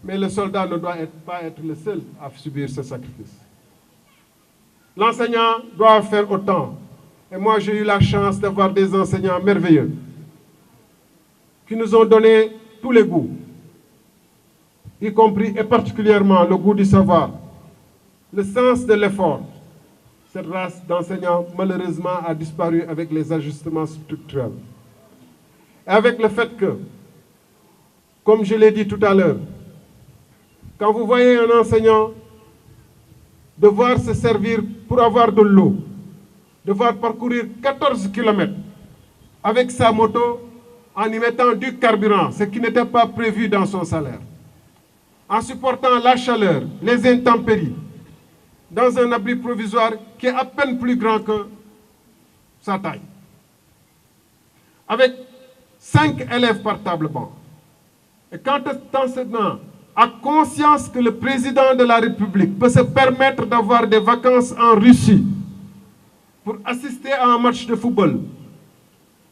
Mais le soldat ne doit pas être le seul à subir ce sacrifice. L'enseignant doit faire autant. Et moi, j'ai eu la chance d'avoir des enseignants merveilleux qui nous ont donné tous les goûts, y compris et particulièrement le goût du savoir, le sens de l'effort. Cette race d'enseignants, malheureusement, a disparu avec les ajustements structurels. Et avec le fait que, comme je l'ai dit tout à l'heure, quand vous voyez un enseignant devoir se servir pour avoir de l'eau, devoir parcourir 14 km avec sa moto en y mettant du carburant, ce qui n'était pas prévu dans son salaire, en supportant la chaleur, les intempéries, dans un abri provisoire qui est à peine plus grand que sa taille, avec 5 élèves par table banc. Et quand un enseignant a conscience que le président de la République peut se permettre d'avoir des vacances en Russie pour assister à un match de football,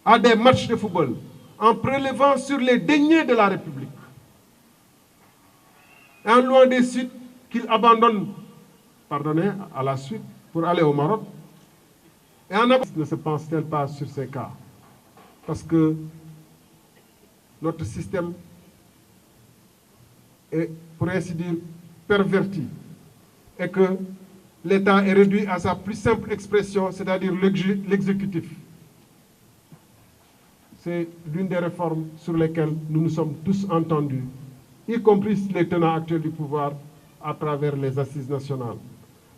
à des matchs de football, en prélevant sur les deniers de la République, et en loin des suites qu'il abandonne, pardonnez, à la suite pour aller au Maroc, et en ne se pense-t-elle pas sur ces cas? Parce que notre système est, pour ainsi dire, perverti, et que l'État est réduit à sa plus simple expression, c'est-à-dire l'exécutif. C'est l'une des réformes sur lesquelles nous nous sommes tous entendus, y compris les tenants actuels du pouvoir à travers les assises nationales.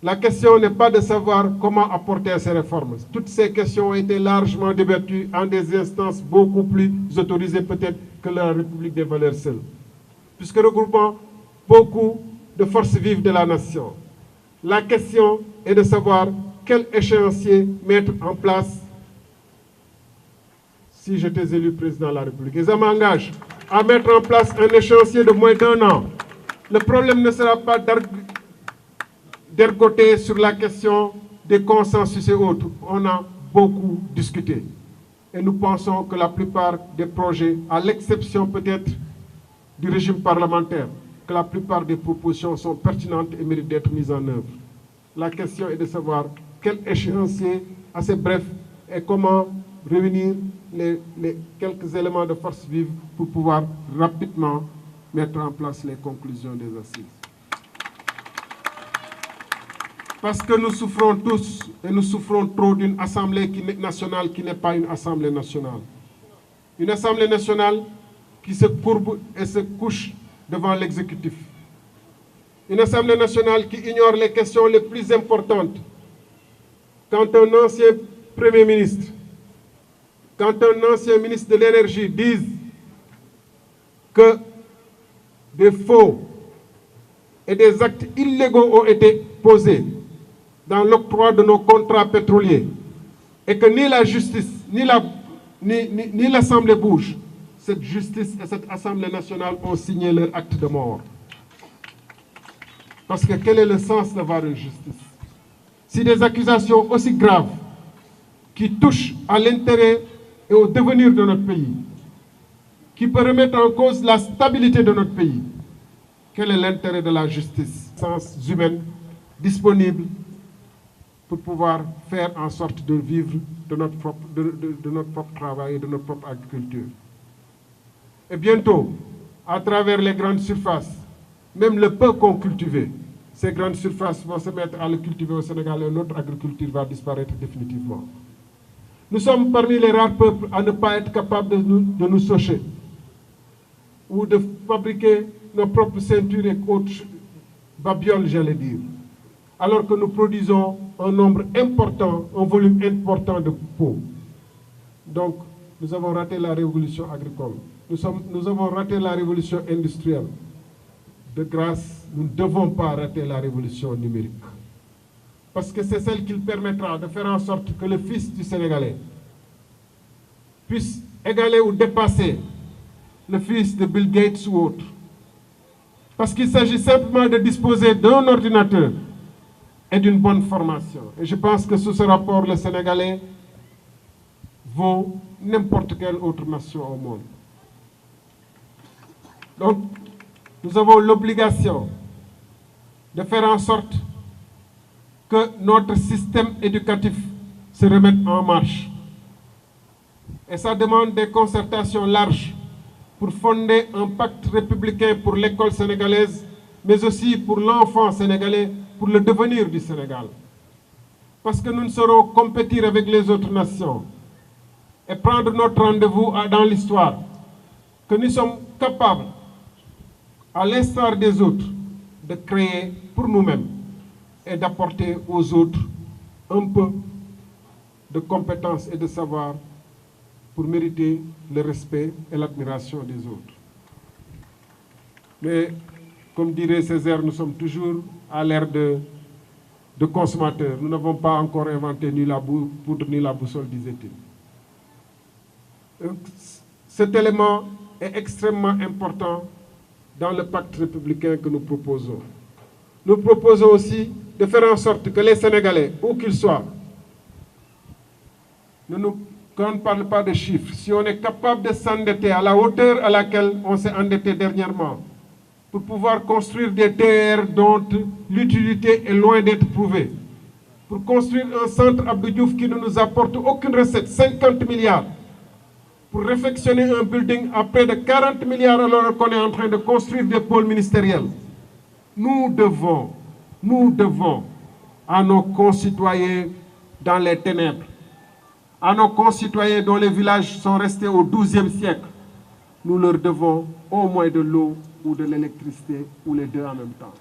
La question n'est pas de savoir comment apporter ces réformes. Toutes ces questions ont été largement débattues en des instances beaucoup plus autorisées peut-être que la République des valeurs seule, puisque regroupant beaucoup de forces vives de la nation. La question est de savoir quel échéancier mettre en place si j'étais élu président de la République. Et ça m'engage à mettre en place un échéancier de moins d'1 an. Le problème ne sera pas d'ergoter sur la question des consensus et autres. On a beaucoup discuté. Et nous pensons que la plupart des projets, à l'exception peut-être du régime parlementaire, que la plupart des propositions sont pertinentes et méritent d'être mises en œuvre. La question est de savoir quel échéancier assez bref et comment réunir les quelques éléments de force vive pour pouvoir rapidement mettre en place les conclusions des assises. Parce que nous souffrons tous et nous souffrons trop d'une Assemblée nationale qui n'est pas une Assemblée nationale. Une Assemblée nationale qui se courbe et se couche devant l'exécutif. Une Assemblée nationale qui ignore les questions les plus importantes. Quand un ancien Premier ministre, quand un ancien ministre de l'Énergie dise que des faux et des actes illégaux ont été posés dans l'octroi de nos contrats pétroliers et que ni la justice, ni l'Assemblée bouge, cette justice et cette Assemblée nationale ont signé leur acte de mort. Parce que quel est le sens d'avoir une justice? Si des accusations aussi graves qui touchent à l'intérêt et au devenir de notre pays, qui peut remettre en cause la stabilité de notre pays, quel est l'intérêt de la justice? Sens humaine disponible pour pouvoir faire en sorte de vivre de notre propre travail et de notre propre agriculture. Et bientôt, à travers les grandes surfaces, même le peu qu'on cultivait, ces grandes surfaces vont se mettre à le cultiver au Sénégal et notre agriculture va disparaître définitivement. Nous sommes parmi les rares peuples à ne pas être capables de nous socher ou de fabriquer nos propres ceintures et autres babioles, j'allais dire, alors que nous produisons un nombre important, un volume important de peau. Donc, nous avons raté la révolution agricole. Nous avons raté la révolution industrielle. De grâce, nous ne devons pas rater la révolution numérique. Parce que c'est celle qui permettra de faire en sorte que le fils du Sénégalais puisse égaler ou dépasser le fils de Bill Gates ou autre. Parce qu'il s'agit simplement de disposer d'un ordinateur et d'une bonne formation. Et je pense que sous ce rapport, le Sénégalais vaut n'importe quelle autre nation au monde. Donc, nous avons l'obligation de faire en sorte que notre système éducatif se remette en marche. Et ça demande des concertations larges pour fonder un pacte républicain pour l'école sénégalaise, mais aussi pour l'enfant sénégalais, pour le devenir du Sénégal. Parce que nous ne saurons compétir avec les autres nations et prendre notre rendez-vous dans l'histoire, que nous sommes capables, à l'instar des autres, de créer pour nous-mêmes et d'apporter aux autres un peu de compétences et de savoir pour mériter le respect et l'admiration des autres. Mais, comme dirait Césaire, nous sommes toujours à l'ère de consommateurs. Nous n'avons pas encore inventé ni la poudre ni la boussole, disait-il. Cet élément est extrêmement important dans le pacte républicain que nous proposons. Nous proposons aussi de faire en sorte que les Sénégalais, où qu'ils soient, quand on ne parle pas de chiffres, si on est capable de s'endetter à la hauteur à laquelle on s'est endetté dernièrement, pour pouvoir construire des TER dont l'utilité est loin d'être prouvée, pour construire un centre Abdou Diouf qui ne nous apporte aucune recette, 50 milliards, pour réfectionner un building à près de 40 milliards alors qu'on est en train de construire des pôles ministériels. Nous devons à nos concitoyens dans les ténèbres, à nos concitoyens dont les villages sont restés au XIIe siècle, nous leur devons au moins de l'eau ou de l'électricité ou les deux en même temps.